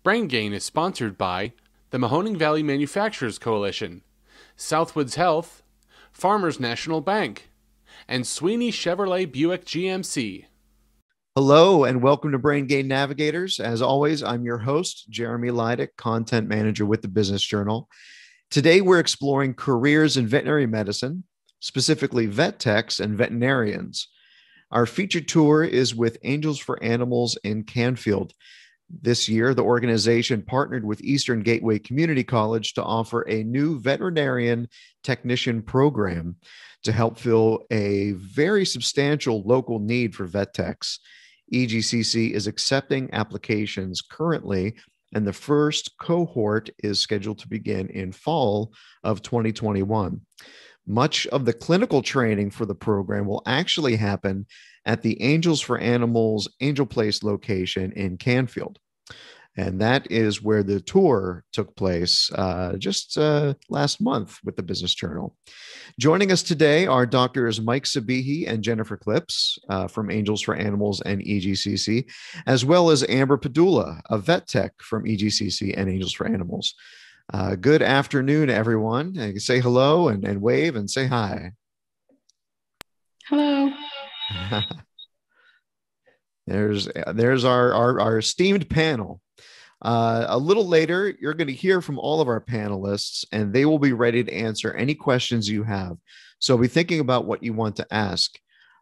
Brain Gain is sponsored by the Mahoning Valley Manufacturers Coalition, Southwoods Health, Farmers National Bank, and Sweeney Chevrolet Buick GMC. Hello and welcome to Brain Gain Navigators. As always, I'm your host, Jeremy Leidick, Content Manager with the Business Journal. Today, we're exploring careers in veterinary medicine, specifically vet techs and veterinarians. Our featured tour is with Angels for Animals in Canfield. This year, the organization partnered with Eastern Gateway Community College to offer a new veterinarian technician program to help fill a very substantial local need for vet techs. EGCC is accepting applications currently, and the first cohort is scheduled to begin in fall of 2021. Much of the clinical training for the program will actually happen at the Angels for Animals Angel Place location in Canfield. And that is where the tour took place just last month with the Business Journal. Joining us today are Drs. Mike Sabihi and Jennifer Clipse from Angels for Animals and EGCC, as well as Amber Padula, a vet tech from EGCC and Angels for Animals. Good afternoon, everyone. Say hello and wave and say hi. Hello. There's our esteemed panel. A little later, you're going to hear from all of our panelists, and they will be ready to answer any questions you have. So be thinking about what you want to ask.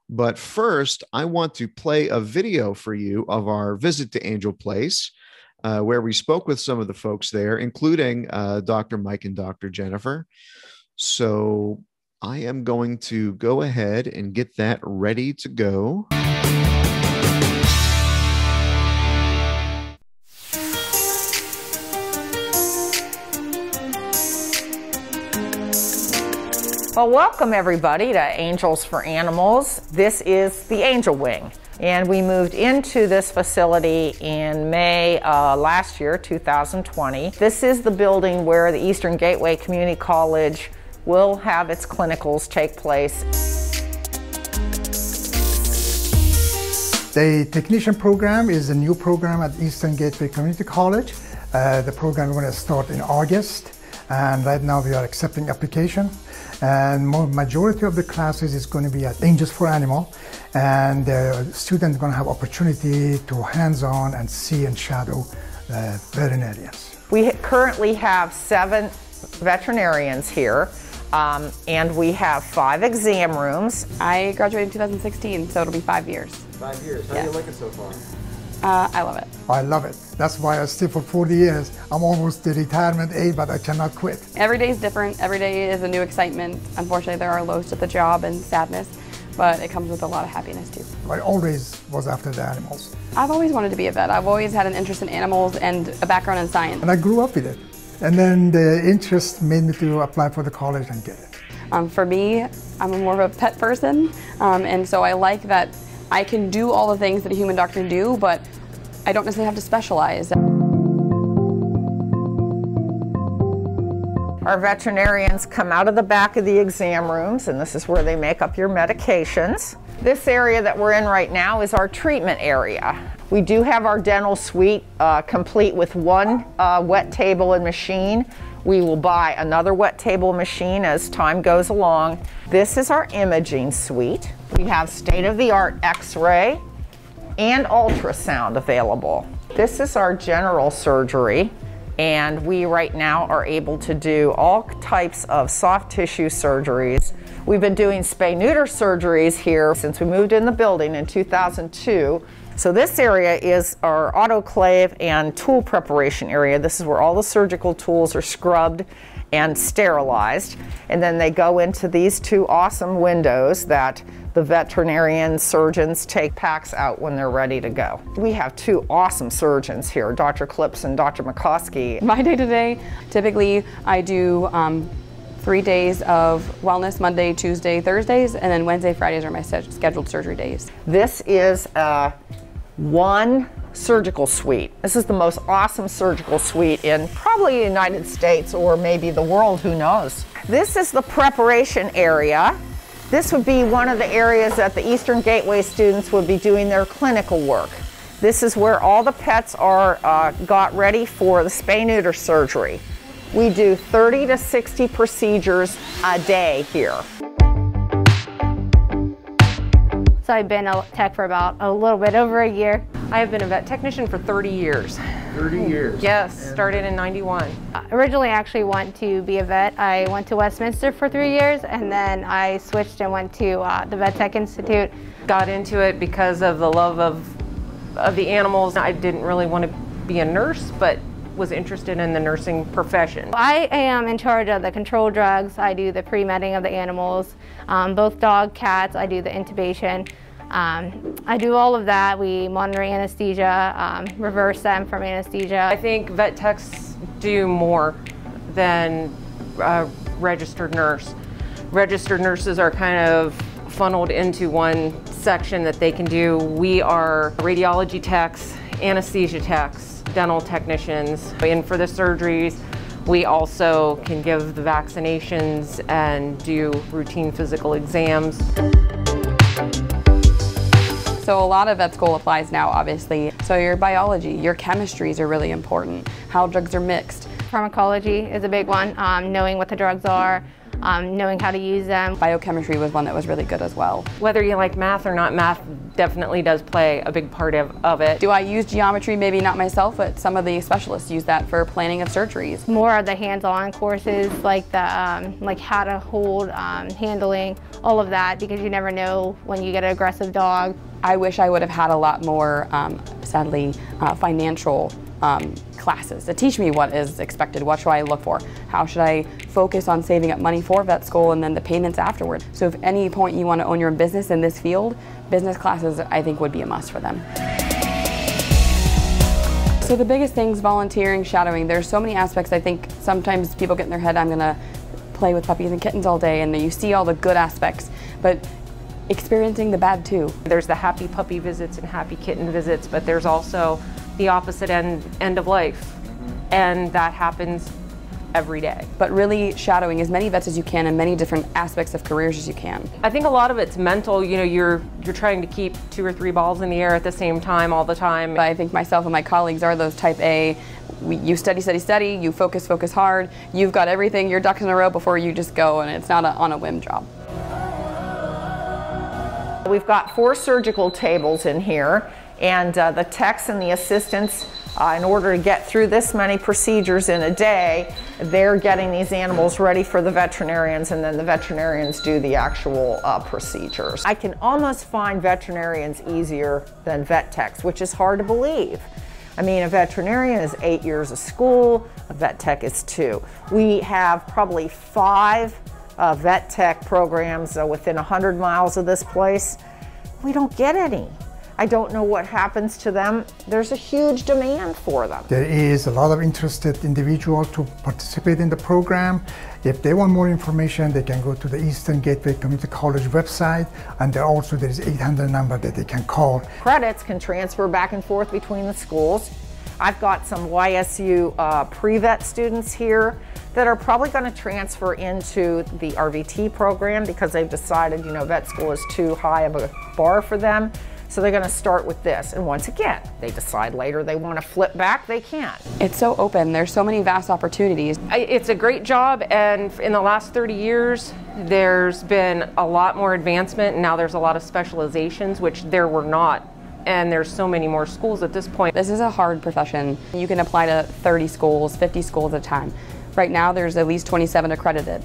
But first, I want to play a video for you of our visit to Angel Place, where we spoke with some of the folks there, including Dr. Mike and Dr. Jennifer. So I am going to go ahead and get that ready to go. Well, welcome everybody to Angels for Animals. This is the Angel Wing, and we moved into this facility in May last year, 2020. This is the building where the Eastern Gateway Community College will have its clinicals take place. The technician program is a new program at Eastern Gateway Community College. The program is going to start in August, and right now we are accepting application. And majority of the classes is going to be at Angels for Animal, and the students are going to have opportunity to hands-on and see and shadow veterinarians. We currently have 7 veterinarians here, and we have 5 exam rooms. I graduated in 2016, so it'll be 5 years. 5 years. How do you like it so far? I love it. I love it. That's why I stay for 40 years. I'm almost the retirement age, but I cannot quit. Every day is different. Every day is a new excitement. Unfortunately, there are lows to the job and sadness, but it comes with a lot of happiness too. I always was after the animals. I've always wanted to be a vet. I've always had an interest in animals and a background in science. And I grew up with it. And then the interest made me to apply for the college and get it. For me, I'm more of a pet person, and so I like that I can do all the things that a human doctor can do, but I don't necessarily have to specialize. Our veterinarians come out of the back of the exam rooms, and this is where they make up your medications. This area that we're in right now is our treatment area. We do have our dental suite complete with 1 wet table and machine. We will buy another wet table machine as time goes along. This is our imaging suite. We have state-of-the-art X-ray and ultrasound available. This is our general surgery, and we right now are able to do all types of soft tissue surgeries. We've been doing spay-neuter surgeries here since we moved in the building in 2002. So this area is our autoclave and tool preparation area. This is where all the surgical tools are scrubbed and sterilized. And then they go into these 2 awesome windows that the veterinarian surgeons take packs out when they're ready to go. We have 2 awesome surgeons here, Dr. Clipse and Dr. McCoskey. My day-to-day, typically I do 3 days of wellness, Monday, Tuesday, Thursdays, and then Wednesday, Fridays are my scheduled surgery days. This is 1 surgical suite. This is the most awesome surgical suite in probably the United States or maybe the world, who knows. This is the preparation area. This would be one of the areas that the Eastern Gateway students would be doing their clinical work. This is where all the pets are got ready for the spay-neuter surgery. We do 30 to 60 procedures a day here. So I've been a tech for about a little bit over a year. I have been a vet technician for 30 years. 30 years. Yes, started in '91. Originally, I actually want to be a vet. I went to Westminster for 3 years, and then I switched and went to the Vet Tech Institute. Got into it because of the love of the animals. I didn't really want to be a nurse, but was interested in the nursing profession. I am in charge of the control drugs. I do the pre-medding of the animals, both dog, cats. I do the intubation. I do all of that. We monitor anesthesia, reverse them from anesthesia. I think vet techs do more than registered nurse. Registered nurses are kind of funneled into one section that they can do. We are radiology techs, anesthesia techs, dental technicians. And for the surgeries, we also can give the vaccinations and do routine physical exams. So a lot of vet school applies now, obviously. So your biology, your chemistries are really important, how drugs are mixed. Pharmacology is a big one, knowing what the drugs are, knowing how to use them. Biochemistry was one that was really good as well. Whether you like math or not, math definitely does play a big part of it. Do I use geometry? Maybe not myself, but some of the specialists use that for planning of surgeries. More of the hands-on courses, like the like how to hold, handling, all of that, because you never know when you get an aggressive dog. I wish I would have had a lot more, sadly, financial classes to teach me what is expected, what should I look for, how should I focus on saving up money for vet school and then the payments afterward. So if any point you want to own your own business in this field, business classes I think would be a must for them. So the biggest things, volunteering, shadowing, there's so many aspects. I think sometimes people get in their head, I'm gonna play with puppies and kittens all day, and you see all the good aspects, but experiencing the bad too. There's the happy puppy visits and happy kitten visits, but there's also the opposite end of life, and that happens every day. But really shadowing as many vets as you can in many different aspects of careers as you can. I think a lot of it's mental. You know, you're trying to keep 2 or 3 balls in the air at the same time all the time. I think myself and my colleagues are those type A. You study, study, study, you focus, focus hard. You've got everything, your ducks in a row before you just go, and it's not on a whim job. We've got 4 surgical tables in here, and the techs and the assistants, in order to get through this many procedures in a day, they're getting these animals ready for the veterinarians, and then the veterinarians do the actual procedures. I can almost find veterinarians easier than vet techs, which is hard to believe. I mean, a veterinarian is 8 years of school, a vet tech is 2. We have probably 5 vet tech programs within 100 miles of this place. We don't get any. I don't know what happens to them. There's a huge demand for them. There is a lot of interested individuals to participate in the program. If they want more information, they can go to the Eastern Gateway Community College website, and there is 800 number that they can call. Credits can transfer back and forth between the schools. I've got some YSU pre-vet students here that are probably going to transfer into the RVT program because they've decided, you know, vet school is too high of a bar for them. So they're going to start with this. And once again, they decide later they want to flip back, they can. It's so open. There's so many vast opportunities. It's a great job, and in the last 30 years, there's been a lot more advancement, and now there's a lot of specializations, which there were not. And there's so many more schools at this point. This is a hard profession. You can apply to 30 schools, 50 schools at a time. Right now, there's at least 27 accredited.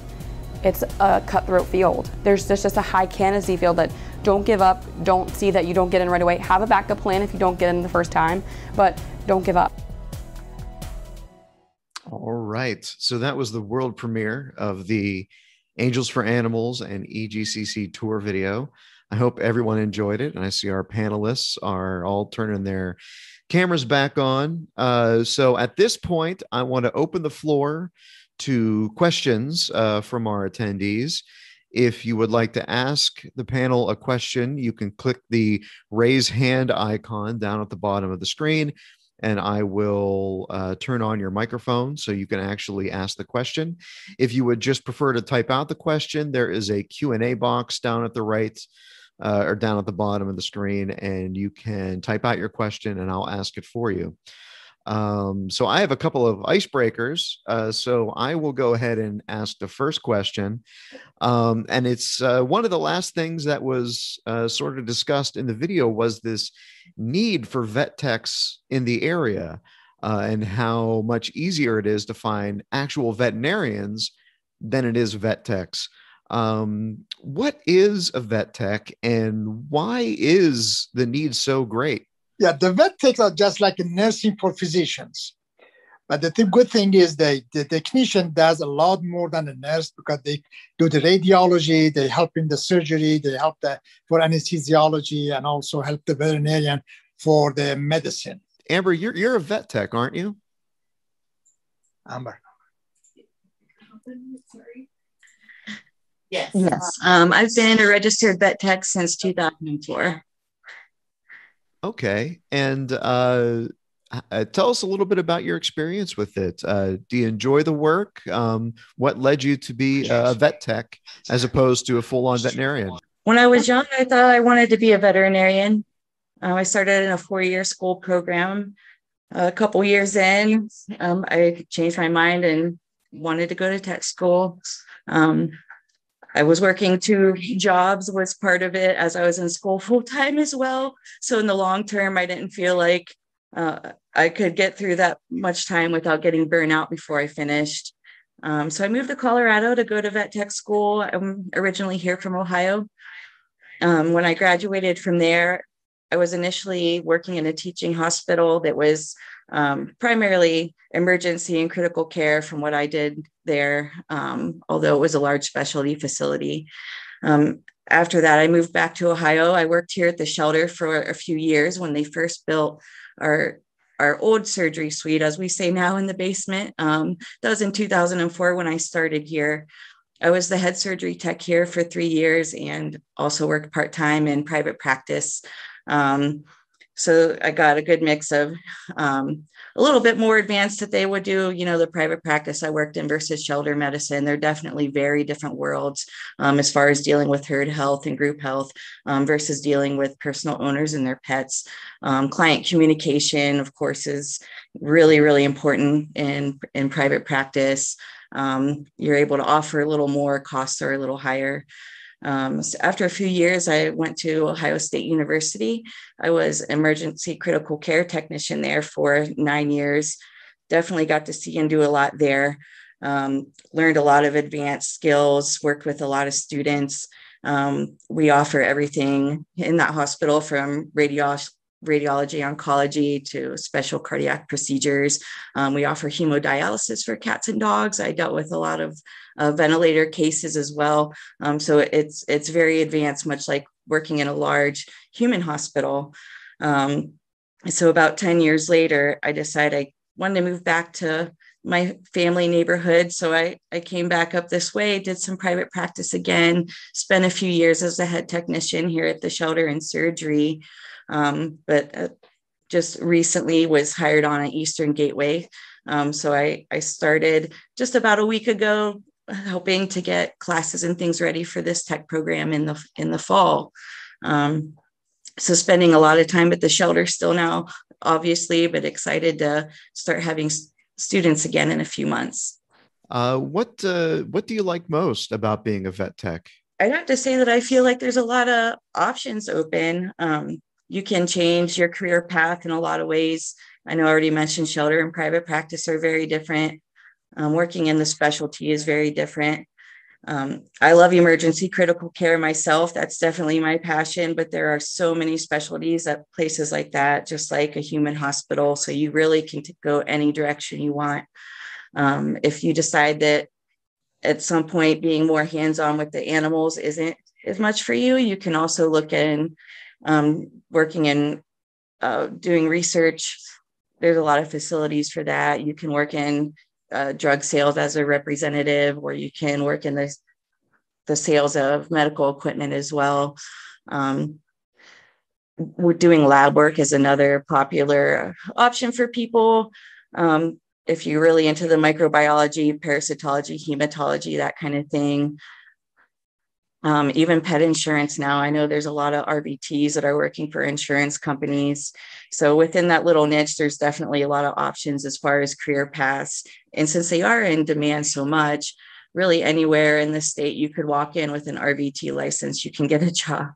It's a cutthroat field. There's just a high candidacy field that don't give up, don't see that you don't get in right away. Have a backup plan if you don't get in the first time, but don't give up. All right. So that was the world premiere of the Angels for Animals and EGCC tour video. I hope everyone enjoyed it. And I see our panelists are all turning their cameras back on. So at this point, I want to open the floor to questions from our attendees. If you would like to ask the panel a question, you can click the raise hand icon down at the bottom of the screen, and I will turn on your microphone so you can actually ask the question. If you would just prefer to type out the question, there is a Q&A box down at the right are down at the bottom of the screen, and you can type out your question and I'll ask it for you. So I have a couple of icebreakers. So I will go ahead and ask the first question. And it's one of the last things that was sort of discussed in the video was this need for vet techs in the area, and how much easier it is to find actual veterinarians than it is vet techs. What is a vet tech, and why is the need so great? Yeah, the vet techs are just like a nursing for physicians. But the good thing is the technician does a lot more than a nurse, because they do the radiology, they help in the surgery, they help for anesthesiology, and also help the veterinarian for the medicine. Amber, you're a vet tech, aren't you? Amber. Sorry. Yes. I've been a registered vet tech since 2004. Okay. And tell us a little bit about your experience with it. Do you enjoy the work? What led you to be a vet tech as opposed to a full-on veterinarian? When I was young, I thought I wanted to be a veterinarian. I started in a 4-year school program. A couple years in, I changed my mind and wanted to go to tech school. I was working 2 jobs, was part of it, as I was in school full-time as well. So in the long term, I didn't feel like I could get through that much time without getting burnt out before I finished. So I moved to Colorado to go to vet tech school. I'm originally here from Ohio. When I graduated from there, I was initially working in a teaching hospital that was primarily emergency and critical care from what I did there, although it was a large specialty facility. After that, I moved back to Ohio. I worked here at the shelter for a few years when they first built our old surgery suite, as we say now, in the basement. That was in 2004 when I started here. I was the head surgery tech here for 3 years and also worked part-time in private practice. So I got a good mix of a little bit more advanced that they would do, the private practice I worked in versus shelter medicine. They're definitely very different worlds as far as dealing with herd health and group health versus dealing with personal owners and their pets. Client communication, of course, is really, really important in private practice. You're able to offer a little more, costs are a little higher. So after a few years, I went to Ohio State University. I was emergency critical care technician there for 9 years. Definitely got to see and do a lot there. Learned a lot of advanced skills, worked with a lot of students. We offer everything in that hospital from radiology, oncology to special cardiac procedures. We offer hemodialysis for cats and dogs. I dealt with a lot of ventilator cases as well. So it's very advanced, much like working in a large human hospital. So about 10 years later, I decided I wanted to move back to my family neighborhood. So I came back up this way, did some private practice again, spent a few years as a head technician here at the shelter in surgery. But just recently was hired on at Eastern Gateway. So I started just about a week ago, hoping to get classes and things ready for this tech program in the fall. So spending a lot of time at the shelter still now, obviously, but excited to start having students again in a few months. What do you like most about being a vet tech? I'd have to say that I feel like there's a lot of options open. You can change your career path in a lot of ways. I know I already mentioned shelter and private practice are very different. Working in the specialty is very different. I love emergency critical care myself. That's definitely my passion, but there are so many specialties at places like that, just like a human hospital. So you really can go any direction you want. If you decide that at some point being more hands-on with the animals isn't as much for you, you can also look in working in doing research. There's a lot of facilities for that. You can work in drug sales as a representative, or you can work in the sales of medical equipment as well. We're doing lab work is another popular option for people. If you're really into the microbiology, parasitology, hematology, that kind of thing. Even pet insurance now. I know there's a lot of RVTs that are working for insurance companies. So within that little niche, there's definitely a lot of options as far as career paths. And since they are in demand so much, really anywhere in the state you could walk in with an RVT license, you can get a job.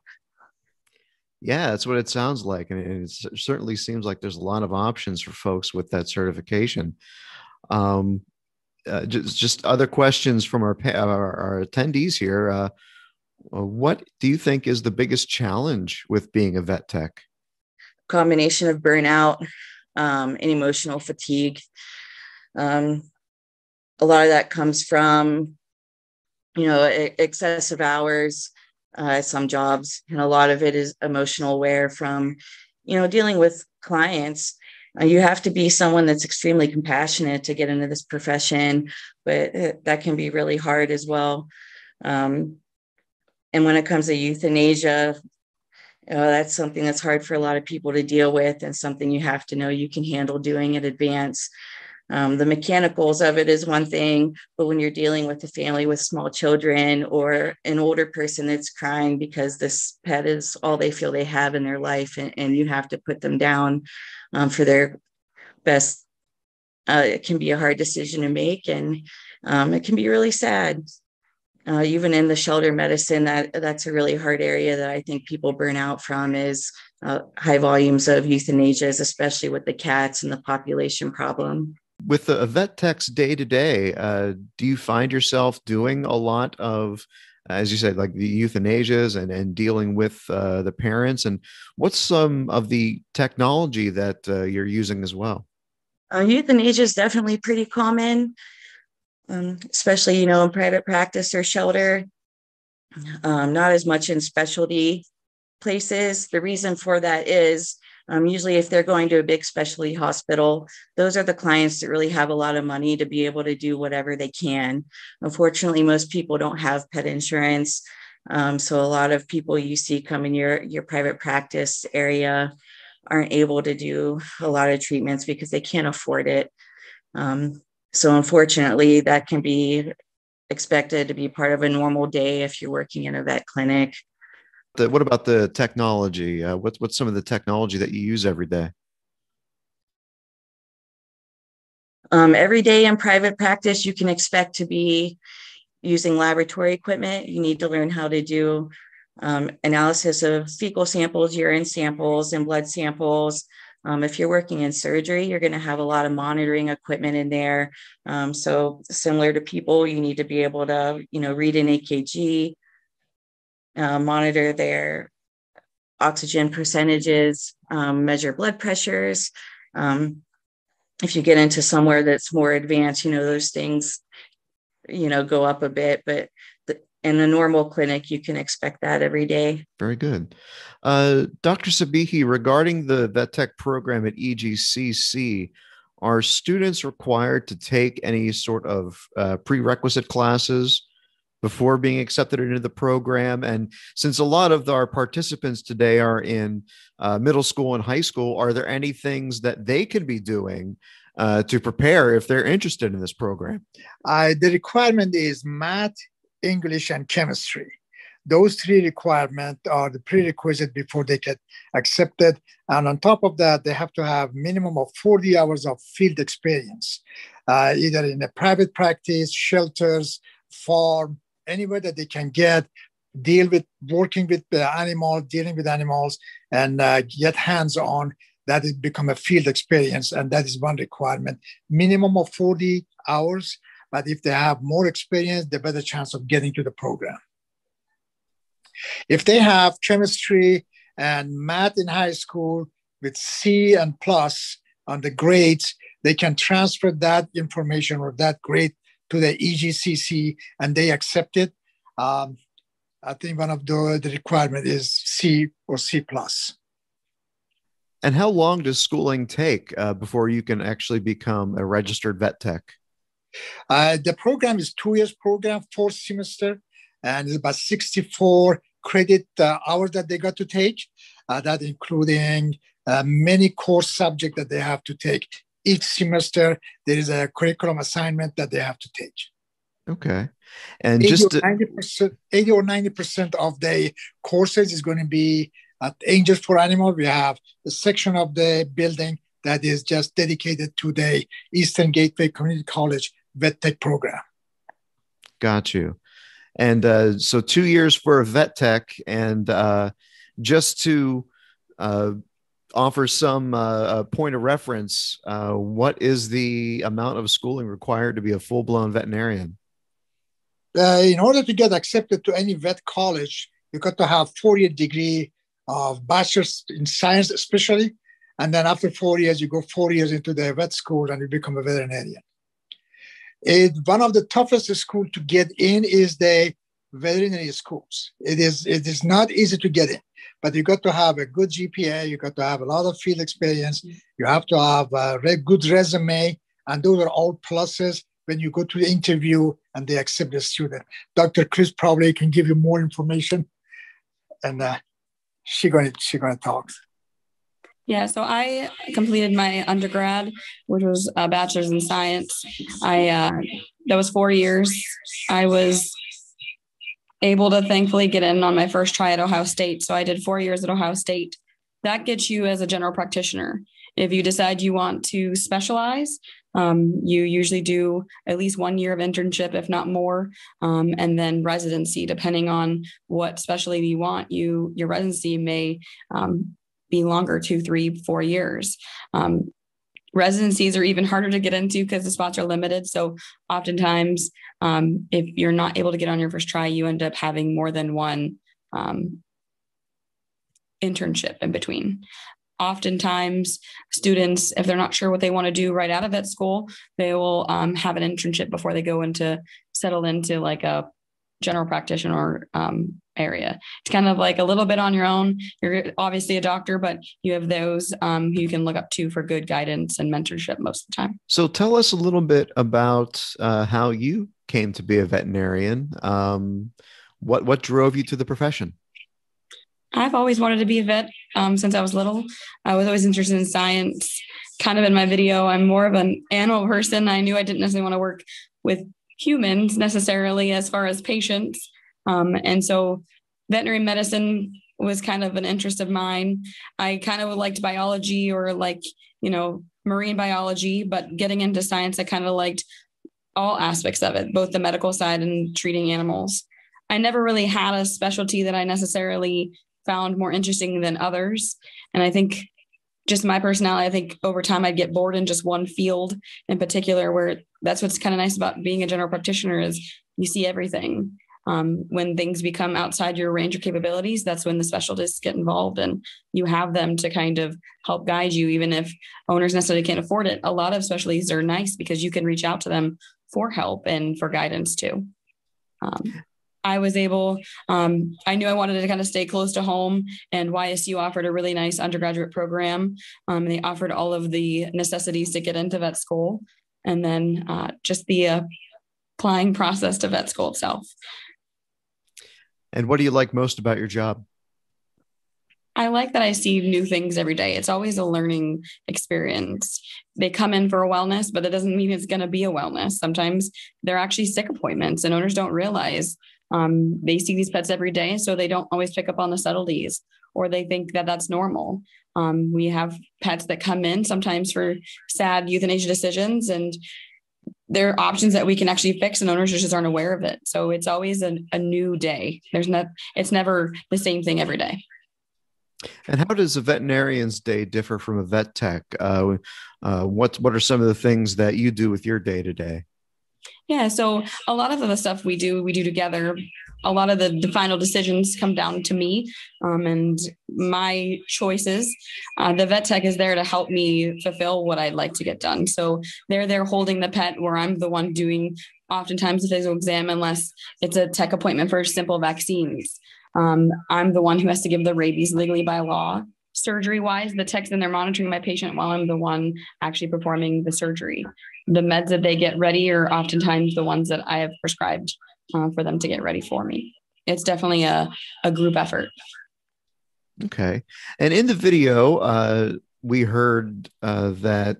Yeah, that's what it sounds like. And it certainly seems like there's a lot of options for folks with that certification. Just other questions from our attendees here. What do you think is the biggest challenge with being a vet tech? Combination of burnout and emotional fatigue. A lot of that comes from, excessive hours, some jobs, and a lot of it is emotional wear from, dealing with clients. You have to be someone that's extremely compassionate to get into this profession, but that can be really hard as well. And when it comes to euthanasia, that's something that's hard for a lot of people to deal with, and something you have to know you can handle doing in advance. The mechanicals of it is one thing, but when you're dealing with a family with small children or an older person that's crying because this pet is all they feel they have in their life, and you have to put them down for their best, it can be a hard decision to make, and it can be really sad. Even in the shelter medicine, that's a really hard area that I think people burn out from is high volumes of euthanasias, especially with the cats and the population problem. With a vet tech's day to day, do you find yourself doing a lot of, as you said, like the euthanasias and dealing with the parents? And what's some of the technology that you're using as well? Euthanasia is definitely pretty common. Especially, in private practice or shelter, not as much in specialty places. The reason for that is usually if they're going to a big specialty hospital, those are the clients that really have a lot of money to be able to do whatever they can. Unfortunately, most people don't have pet insurance. So a lot of people you see come in your private practice area aren't able to do a lot of treatments because they can't afford it. So unfortunately, that can be expected to be part of a normal day if you're working in a vet clinic. What about the technology? What's some of the technology that you use every day? Every day in private practice, you can expect to be using laboratory equipment. You need to learn how to do analysis of fecal samples, urine samples, and blood samples. If you're working in surgery, you're going to have a lot of monitoring equipment in there. So similar to people, you need to be able to, read an EKG, monitor their oxygen percentages, measure blood pressures. If you get into somewhere that's more advanced, those things, go up a bit, but in a normal clinic, you can expect that every day. Very good. Dr. Sabihi, regarding the vet tech program at EGCC, are students required to take any sort of prerequisite classes before being accepted into the program? And since a lot of our participants today are in middle school and high school, are there any things that they can be doing to prepare if they're interested in this program? The requirement is math, English, and chemistry. Those three requirements are the prerequisite before they get accepted. And on top of that, they have to have minimum of 40 hours of field experience, either in a private practice, shelters, farm, anywhere that they can get, working with the animal, dealing with animals, and get hands-on. That has become a field experience, and that is one requirement. Minimum of 40 hours. But if they have more experience, the better chance of getting to the program. If they have chemistry and math in high school with C and plus on the grades, they can transfer that information or that grade to the EGCC and they accept it. I think one of the requirement is C or C plus. And how long does schooling take before you can actually become a registered vet tech? The program is 2 years program, 4th semester, and it's about 64 credit hours that they got to take, that including many course subjects that they have to take. Each semester, there is a curriculum assignment that they have to take. Okay. And 80 just or 90%, 80 or 90% of the courses is going to be at Angels for Animal. We have a section of the building that is just dedicated to the Eastern Gateway Community College Vet Tech program. got you. And so 2 years for a vet tech, and just to offer some point of reference, what is the amount of schooling required to be a full-blown veterinarian? In order to get accepted to any vet college, you got to have 4-year degree of bachelor's in science, especially. And then after 4 years, you go 4 years into the vet school and you become a veterinarian. One of the toughest schools to get in is the veterinary schools. It is not easy to get in, but you got to have a good GPA. You got to have a lot of field experience. You have to have a good resume, and those are all pluses when you go to the interview and they accept the student. Dr. Clipse probably can give you more information, and she's going to talk. Yeah, so I completed my undergrad, which was a bachelor's in science. That was 4 years. I was able to thankfully get in on my first try at Ohio State. So I did 4 years at Ohio State. That gets you as a general practitioner. If you decide you want to specialize, you usually do at least 1 year of internship, if not more, and then residency, depending on what specialty you want. Your residency may be longer, 2, 3, 4 years. Residencies are even harder to get into because the spots are limited. So oftentimes, if you're not able to get on your first try, you end up having more than one internship in between. Oftentimes, students, if they're not sure what they want to do right out of vet school, they will have an internship before they go settle into like a general practitioner area. It's kind of like a little bit on your own. You're obviously a doctor, but you have those who you can look up to for good guidance and mentorship most of the time. So tell us a little bit about how you came to be a veterinarian. What drove you to the profession? I've always wanted to be a vet since I was little. I was always interested in science. Kind of in my video, I'm more of an animal person. I knew I didn't necessarily want to work with humans necessarily as far as patients. And so veterinary medicine was kind of an interest of mine. I kind of liked biology or marine biology, but getting into science, I kind of liked all aspects of it, both the medical side and treating animals. I never really had a specialty that I necessarily found more interesting than others. And I think just my personality, I think over time I'd get bored in just one field in particular, where that's what's kind of nice about being a general practitioner is you see everything. When things become outside your range of capabilities, that's when the specialists get involved and you have them to kind of help guide you, even if owners necessarily can't afford it. A lot of specialties are nice because you can reach out to them for help and for guidance too. I was able, I knew I wanted to kind of stay close to home, and YSU offered a really nice undergraduate program. They offered all of the necessities to get into vet school, and then just the applying process to vet school itself. And what do you like most about your job? I like that I see new things every day. It's always a learning experience. They come in for a wellness, but that doesn't mean it's going to be a wellness. Sometimes they're actually sick appointments and owners don't realize. They see these pets every day, so they don't always pick up on the subtleties, or they think that that's normal. We have pets that come in sometimes for sad euthanasia decisions, and there are options that we can actually fix, and owners just aren't aware of it. So it's always a new day. It's never the same thing every day. And how does a veterinarian's day differ from a vet tech? What are some of the things that you do with your day to day? Yeah, so a lot of the stuff we do together. A lot of the final decisions come down to me and my choices. The vet tech is there to help me fulfill what I'd like to get done. So they're there holding the pet, where I'm the one doing oftentimes the physical exam, unless it's a tech appointment for simple vaccines. I'm the one who has to give the rabies legally by law. Surgery-wise, the tech's in there monitoring my patient while I'm the one actually performing the surgery. The meds that they get ready are oftentimes the ones that I have prescribed for them to get ready for me. It's definitely a group effort. Okay. And in the video, we heard that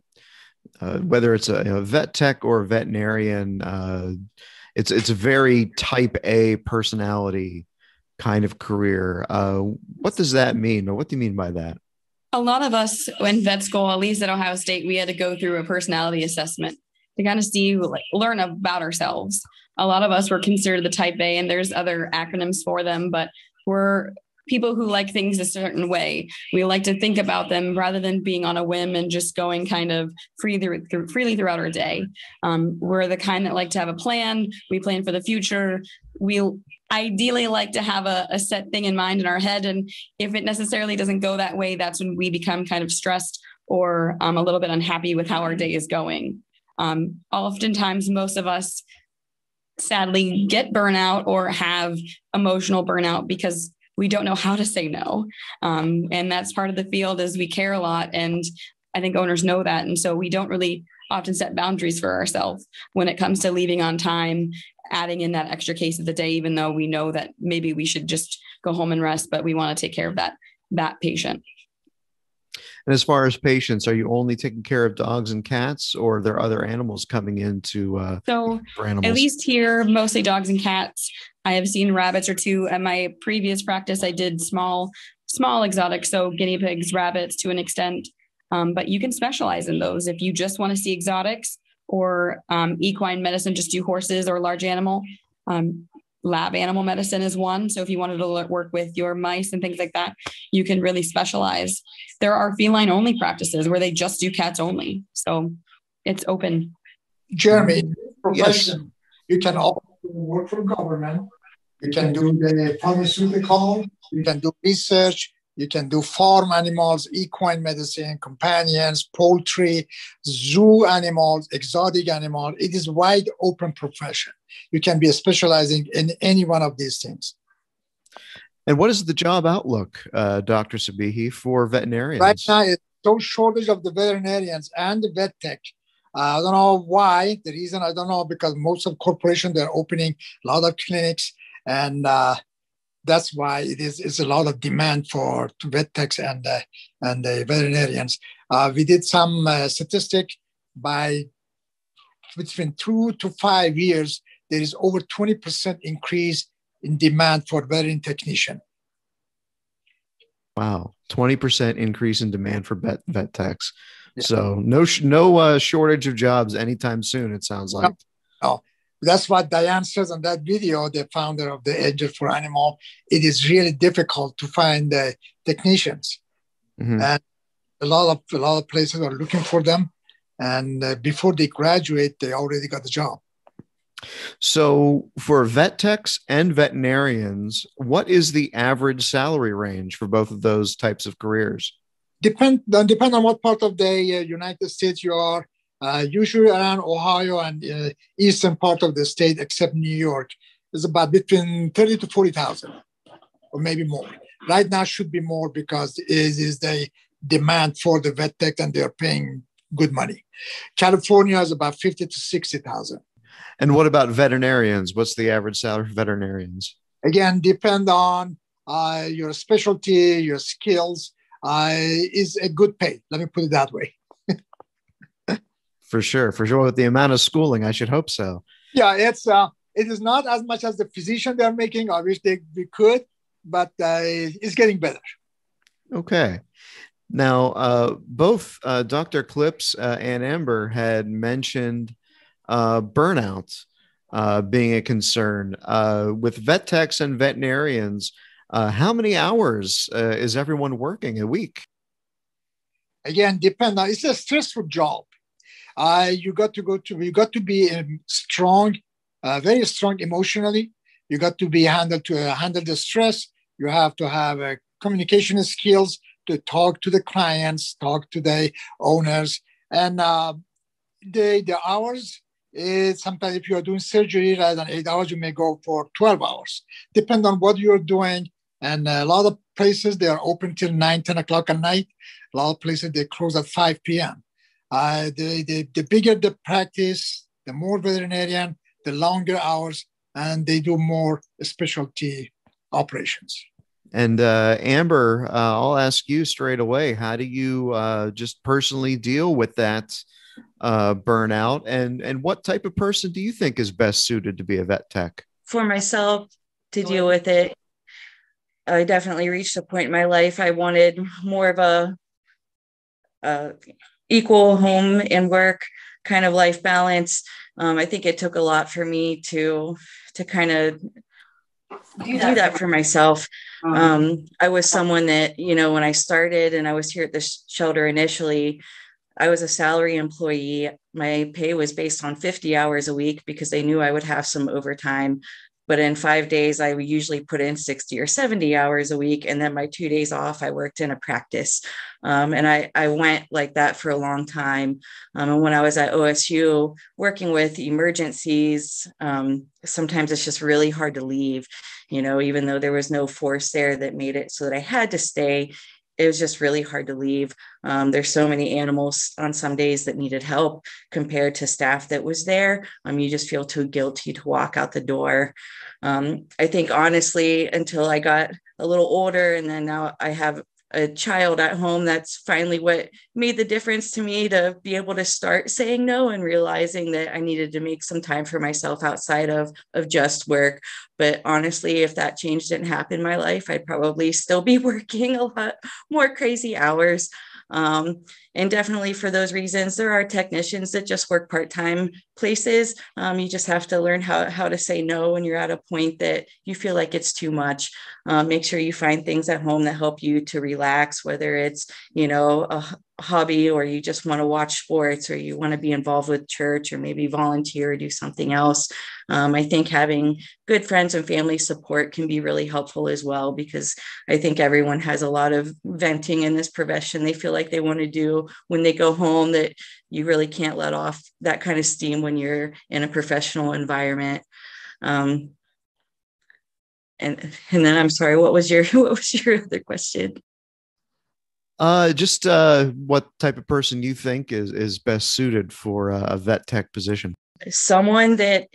whether it's a vet tech or a veterinarian, it's a very type A personality kind of career. What does that mean, or what do you mean by that? A lot of us in vet school, at least at Ohio State, we had to go through a personality assessment to kind of see, learn about ourselves. A lot of us were considered the type A, and there's other acronyms for them, but we're people who like things a certain way. We like to think about them rather than being on a whim and just going kind of freely throughout our day. We're the kind that like to have a plan. We plan for the future. We ideally like to have a set thing in mind in our head. And if it necessarily doesn't go that way, that's when we become kind of stressed or a little bit unhappy with how our day is going. Oftentimes, most of us sadly get burnout or have emotional burnout because we don't know how to say no. And that's part of the field is we care a lot. And I think owners know that. And so we don't really often set boundaries for ourselves when it comes to leaving on time, adding in that extra case of the day, even though we know that maybe we should just go home and rest, but we want to take care of that patient. And as far as patients, are you only taking care of dogs and cats, or are there other animals coming into for animals? At least here, mostly dogs and cats. I have seen rabbits or two. At my previous practice, I did small exotics, so guinea pigs, rabbits to an extent. But you can specialize in those if you just want to see exotics or equine medicine, just do horses or large animal. Lab animal medicine is one. So if you wanted to work with your mice and things like that, you can really specialize. There are feline only practices where they just do cats only. So it's open. Jeremy, profession, you can also work for government. You can do the pharmaceutical. You can do research. You can do farm animals, equine medicine, companions, poultry, zoo animals, exotic animals. It is wide open profession. You can be specializing in any one of these things. And what is the job outlook, Dr. Sabihi, for veterinarians? Right now, it's so shortage of the veterinarians and the vet tech. I don't know why. The reason I don't know, because most of corporations, they're opening a lot of clinics, and that's why it's a lot of demand for vet techs and the veterinarians. We did some statistic by between 2 to 5 years, there is over 20% increase in demand for veterinary technician. Wow, 20% increase in demand for vet techs. Yeah. So no shortage of jobs anytime soon, it sounds like. No. That's what Diane says on that video, the founder of the Angel for Animal. It is really difficult to find the technicians. Mm-hmm. And a lot of places are looking for them. And before they graduate, they already got the job. So for vet techs and veterinarians, what is the average salary range for both of those types of careers? Depend on what part of the United States you are. Usually around Ohio and eastern part of the state, except New York, is about between 30 to 40,000, or maybe more. Right now should be more because it is the demand for the vet tech, and they're paying good money. California is about 50 to 60,000. And what about veterinarians? What's the average salary for veterinarians? Again, depend on your specialty, your skills. Is a good pay. Let me put it that way. For sure. With the amount of schooling, I should hope so. Yeah, it is not as much as the physician they're making. I wish we could, but it's getting better. Okay. Now, both Dr. Clipse and Amber had mentioned burnout being a concern. With vet techs and veterinarians, how many hours is everyone working a week? Again, it's a stressful job. You got to be strong, very strong emotionally. You got to be handle the stress. You have to have communication skills to talk to the clients, talk to the owners, and the hours is sometimes if you are doing surgery rather than 8 hours, you may go for 12 hours. Depend on what you're doing. And a lot of places, they are open till 9, 10 o'clock at night. A lot of places, they close at 5 p.m. The bigger the practice, the more veterinarian, the longer hours, and they do more specialty operations. And Amber, I'll ask you straight away, how do you just personally deal with that burnout, and what type of person do you think is best suited to be a vet tech? For myself to deal with it, I definitely reached a point in my life I wanted more of a equal home and work kind of life balance. I think it took a lot for me to kind of do that for myself. I was someone that, when I started and I was here at the shelter initially, I was a salary employee. My pay was based on 50 hours a week because they knew I would have some overtime. But in 5 days, I would usually put in 60 or 70 hours a week. And then my 2 days off, I worked in a practice. And I went like that for a long time. And when I was at OSU working with emergencies, sometimes it's just really hard to leave, even though there was no force there that made it so that I had to stay. It was just really hard to leave. There's so many animals on some days that needed help compared to staff that was there. You just feel too guilty to walk out the door. I think honestly, until I got a little older and then now I have a child at home, that's finally what made the difference to me, to be able to start saying no and realizing that I needed to make some time for myself outside of just work. But honestly, if that change didn't happen in my life, I'd probably still be working a lot more crazy hours. And definitely for those reasons, there are technicians that just work part-time places. You just have to learn how to say no when you're at a point that you feel like it's too much. Make sure you find things at home that help you to relax, whether it's, a hobby, or you just want to watch sports, or you want to be involved with church, or maybe volunteer or do something else. I think having good friends and family support can be really helpful as well, because I think everyone has a lot of venting in this profession they feel like they want to do when they go home, that you really can't let off that kind of steam when you're in a professional environment. And then I'm sorry, what was your other question? Just what type of person you think is best suited for a vet tech position? Someone that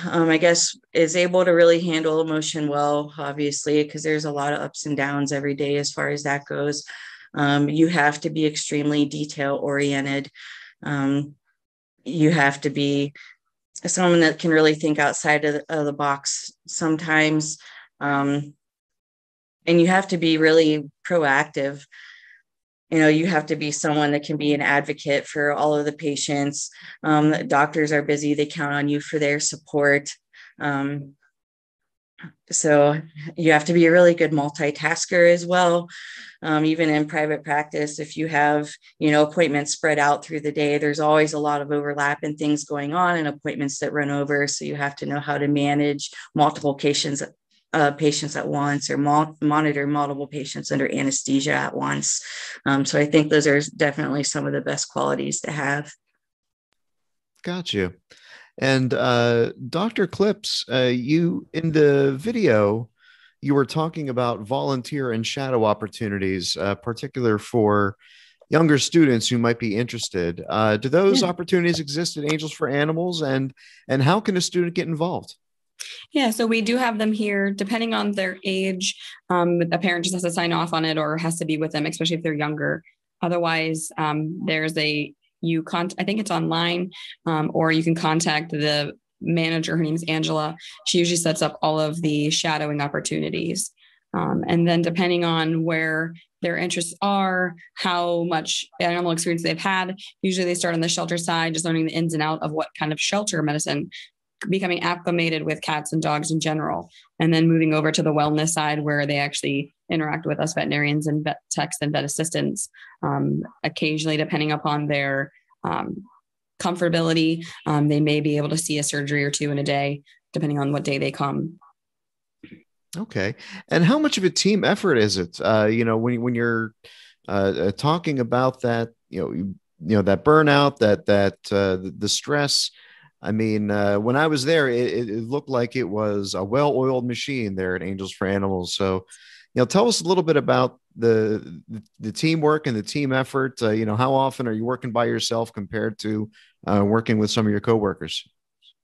I guess is able to really handle emotion well, obviously, because there's a lot of ups and downs every day as far as that goes. You have to be extremely detail oriented. You have to be someone that can really think outside of the box sometimes. And you have to be really proactive. You have to be someone that can be an advocate for all of the patients. Doctors are busy. They count on you for their support. So you have to be a really good multitasker as well. Even in private practice, if you have, appointments spread out through the day, there's always a lot of overlap and things going on and appointments that run over. So you have to know how to manage multiple patients at once, or monitor multiple patients under anesthesia at once. So I think those are definitely some of the best qualities to have. Got you. And Dr. Clipse, you in the video, you were talking about volunteer and shadow opportunities, particular for younger students who might be interested. Do those opportunities exist at Angels for Animals, and how can a student get involved? Yeah, so we do have them here, depending on their age. A parent just has to sign off on it or has to be with them, especially if they're younger. Otherwise, there's I think it's online, or you can contact the manager. Her name's Angela. She usually sets up all of the shadowing opportunities. And then depending on where their interests are, how much animal experience they've had, usually they start on the shelter side, just learning the ins and outs of what kind of shelter medicine, becoming acclimated with cats and dogs in general, and then moving over to the wellness side where they actually interact with us veterinarians and vet techs and vet assistants. Occasionally, depending upon their comfortability, they may be able to see a surgery or two in a day, depending on what day they come. Okay. And how much of a team effort is it? When you're talking about that, that burnout, the stress. I mean, when I was there, it looked like it was a well-oiled machine there at Angels for Animals. So, tell us a little bit about the teamwork and the team effort. How often are you working by yourself compared to working with some of your coworkers?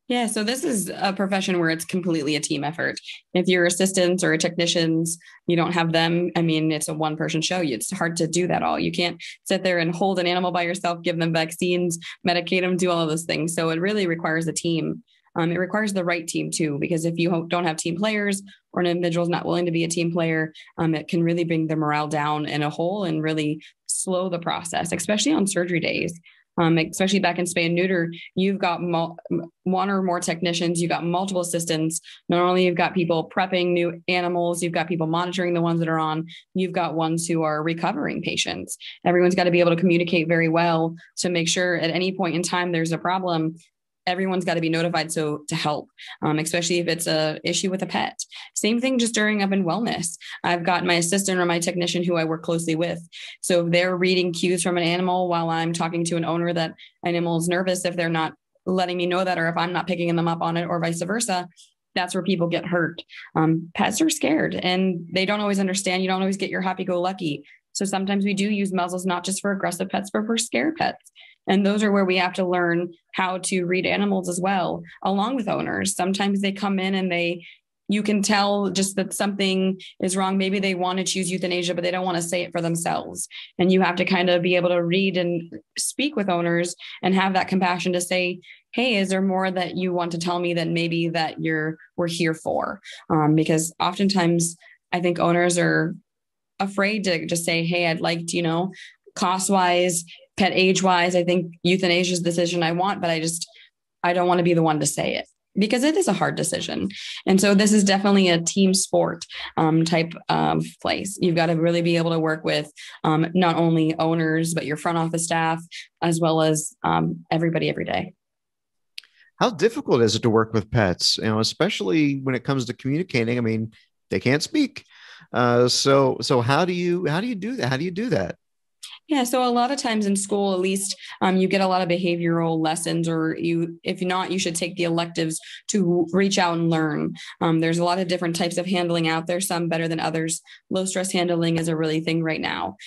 Yeah, so this is a profession where it's completely a team effort. If your assistants or technicians, you don't have them, I mean, it's a one-person show. It's hard to do that all. You can't sit there and hold an animal by yourself, give them vaccines, medicate them, do all of those things. So it really requires a team. It requires the right team too, because if you don't have team players or an individual is not willing to be a team player, it can really bring the morale down in a hole and really slow the process, especially on surgery days. Especially back in spay and neuter, you've got one or more technicians, you've got multiple assistants. Not only you've got people prepping new animals, you've got people monitoring the ones that are on, you've got ones who are recovering patients. Everyone's got to be able to communicate very well to make sure at any point in time there's a problem, everyone's got to be notified to help, especially if it's a issue with a pet. Same thing just during up in wellness. I've got my assistant or my technician who I work closely with. So if they're reading cues from an animal while I'm talking to an owner that an animal is nervous, if they're not letting me know that, or if I'm not picking them up on it or vice versa, that's where people get hurt. Pets are scared and they don't always understand. You don't always get your happy-go-lucky. So sometimes we do use muzzles, not just for aggressive pets, but for scared pets. And those are where we have to learn how to read animals as well, along with owners. Sometimes they come in and you can tell just that something is wrong. Maybe they want to choose euthanasia, but they don't want to say it for themselves. And you have to kind of be able to read and speak with owners and have that compassion to say, hey, is there more that you want to tell me that maybe that we're here for? Because oftentimes I think owners are afraid to just say, hey, I'd like to, cost-wise, pet age-wise, I think euthanasia is the decision I want, but I don't want to be the one to say it because it is a hard decision. And so this is definitely a team sport type of place. You've got to really be able to work with not only owners, but your front office staff, as well as everybody every day. How difficult is it to work with pets, especially when it comes to communicating? I mean, they can't speak. So how do you do that? How do you do that? Yeah, so a lot of times in school, at least, you get a lot of behavioral lessons, or if not, you should take the electives to reach out and learn. There's a lot of different types of handling out there, some better than others. Low stress handling is a really thing right now.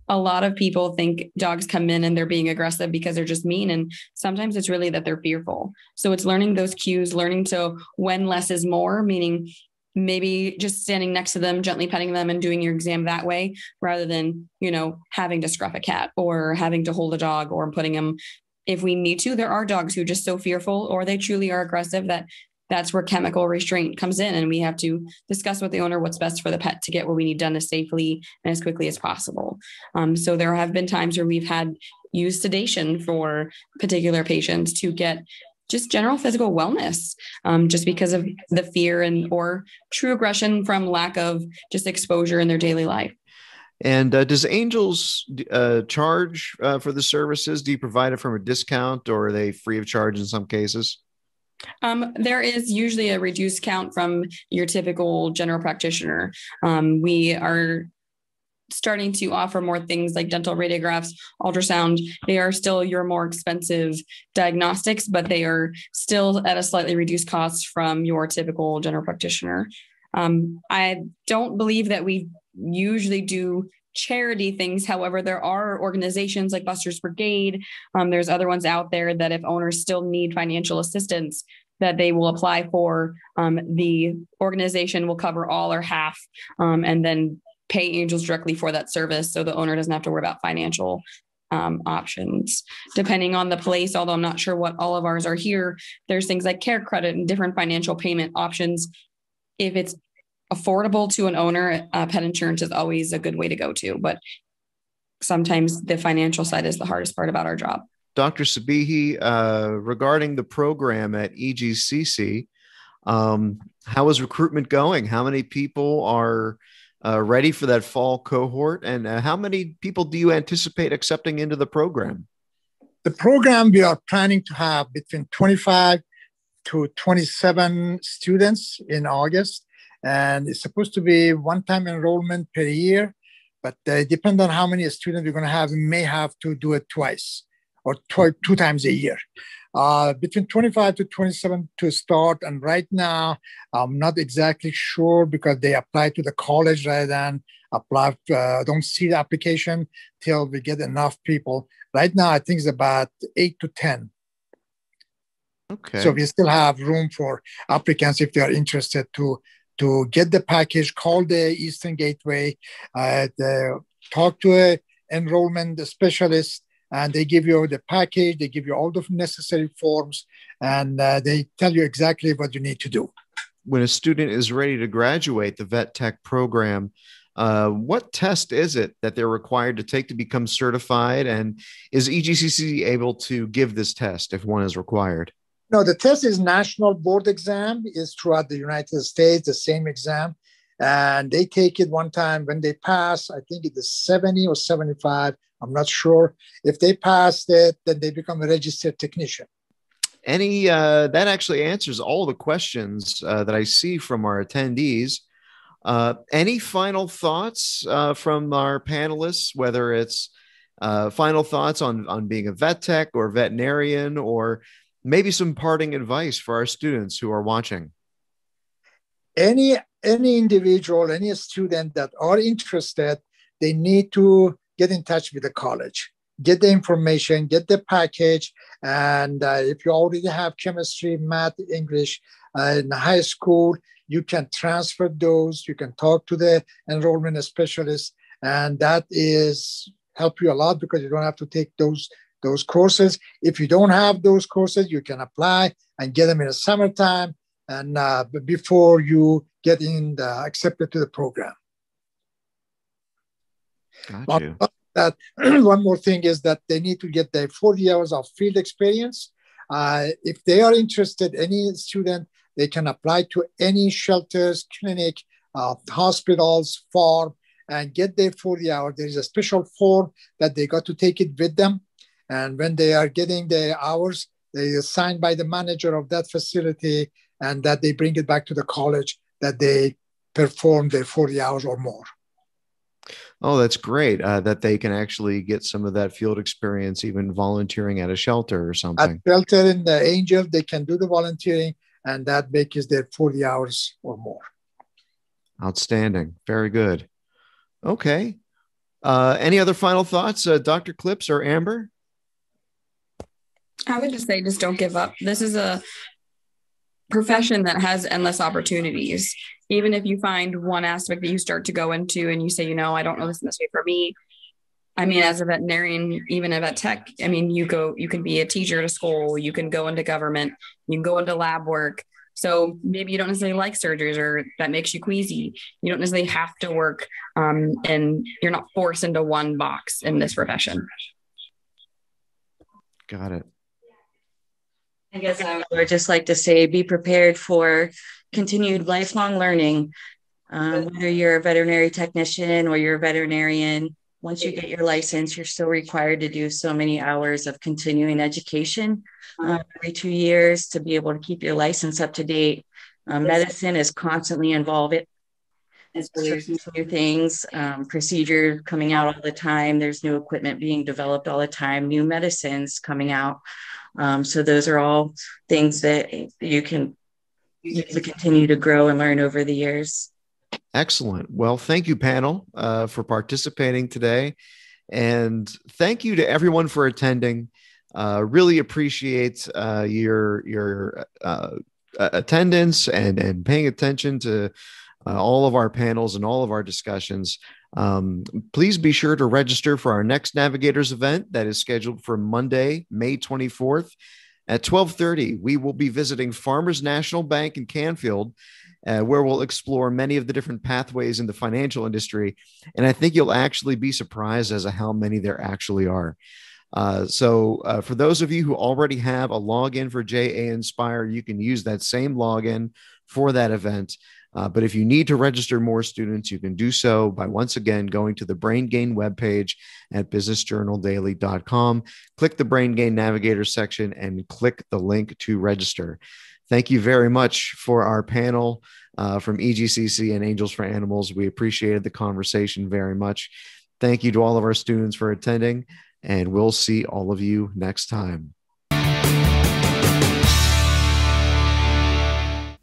A lot of people think dogs come in and they're being aggressive because they're just mean. And sometimes it's really that they're fearful. So it's learning those cues, learning to when less is more, meaning maybe just standing next to them, gently petting them and doing your exam that way, rather than, having to scruff a cat or having to hold a dog or putting them, if we need to. There are dogs who are just so fearful or they truly are aggressive that's where chemical restraint comes in. And we have to discuss with the owner what's best for the pet to get what we need done as safely and as quickly as possible. So there have been times where we've had used sedation for particular patients to get just general physical wellness, just because of the fear or true aggression from lack of just exposure in their daily life. And does Angels charge for the services? Do you provide it from a discount, or are they free of charge in some cases? There is usually a reduced count from your typical general practitioner. We are starting to offer more things like dental radiographs, ultrasound. They are still your more expensive diagnostics, but they are still at a slightly reduced cost from your typical general practitioner. I don't believe that we usually do charity things. However, there are organizations like Buster's Brigade. There's other ones out there that if owners still need financial assistance, that they will apply for. The organization will cover all or half, and then pay Angels directly for that service, so the owner doesn't have to worry about financial options. Depending on the place, although I'm not sure what all of ours are here, there's things like care credit and different financial payment options. If it's affordable to an owner, pet insurance is always a good way to go to, but sometimes the financial side is the hardest part about our job. Dr. Sabihi, regarding the program at EGCC, how is recruitment going? How many people are ready for that fall cohort, and how many people do you anticipate accepting into the program? The program, we are planning to have between 25 to 27 students in August, and it's supposed to be one-time enrollment per year, but depending on how many students we're going to have, we may have to do it twice or two times a year. Between 25 to 27 to start. And right now, I'm not exactly sure because they apply to the college rather than apply. Don't see the application till we get enough people. Right now, I think it's about 8 to 10. Okay. So we still have room for applicants if they are interested to get the package. Call the Eastern Gateway, talk to an enrollment specialist, and they give you the package. They give you all the necessary forms, and they tell you exactly what you need to do. When a student is ready to graduate the vet tech program, what test is it that they're required to take to become certified? And is EGCC able to give this test if one is required? No, the test is national board exam. It's throughout the United States, the same exam. And they take it one time. When they pass, I think it is 70 or 75. I'm not sure. If they pass it, then they become a registered technician. That actually answers all the questions that I see from our attendees. Any final thoughts from our panelists, whether it's final thoughts on being a vet tech or veterinarian, or maybe some parting advice for our students who are watching? Any individual, any student that are interested, they need to get in touch with the college, get the information, get the package. And if you already have chemistry, math, English in high school, you can transfer those. You can talk to the enrollment specialist, and that is help you a lot because you don't have to take those courses. If you don't have those courses, you can apply and get them in the summertime and before you get accepted to the program. Got you. That one more thing is that they need to get their 40 hours of field experience. If they are interested, any student, they can apply to any shelters, clinic, hospitals, farm, and get their 40 hours. There is a special form that they got to take it with them. And when they are getting the hours, they are signed by the manager of that facility, and that they bring it back to the college that they perform their 40 hours or more. Oh, that's great. That they can actually get some of that field experience, even volunteering at a shelter or something. At shelter in the Angel, they can do the volunteering, and that makes their 40 hours or more. Outstanding. Very good. Okay. Any other final thoughts, Dr. Clipse or Amber? I would just say, just don't give up. This is a profession that has endless opportunities. Even if you find one aspect that you start to go into and you say, I don't know this in this way for me. I mean, as a veterinarian, even a vet tech, I mean, you can be a teacher at a school, you can go into government, you can go into lab work. So maybe you don't necessarily like surgeries or that makes you queasy. You don't necessarily have to work and you're not forced into one box in this profession. Got it. I guess I would just like to say, be prepared for continued lifelong learning. Whether you're a veterinary technician or you're a veterinarian, once you get your license, you're still required to do so many hours of continuing education every 2 years to be able to keep your license up to date. Medicine is constantly involved. There's new things, procedures coming out all the time. There's new equipment being developed all the time, new medicines coming out. So those are all things that you can continue to grow and learn over the years. Excellent. Well, thank you, panel, for participating today. And thank you to everyone for attending. Really appreciate your attendance and paying attention to all of our panels and all of our discussions. Please be sure to register for our next Navigators event that is scheduled for Monday, May 24th at 12:30. We will be visiting Farmers National Bank in Canfield, where we'll explore many of the different pathways in the financial industry. And I think you'll actually be surprised as to how many there actually are. So for those of you who already have a login for JA Inspire, you can use that same login for that event. But if you need to register more students, you can do so by once again going to the Brain Gain webpage at businessjournaldaily.com. Click the Brain Gain Navigators section and click the link to register. Thank you very much for our panel from EGCC and Angels for Animals. We appreciated the conversation very much. Thank you to all of our students for attending, and we'll see all of you next time.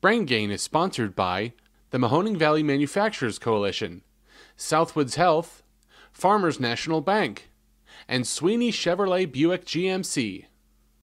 Brain Gain is sponsored by the Mahoning Valley Manufacturers Coalition, Southwoods Health, Farmers National Bank, and Sweeney Chevrolet Buick GMC.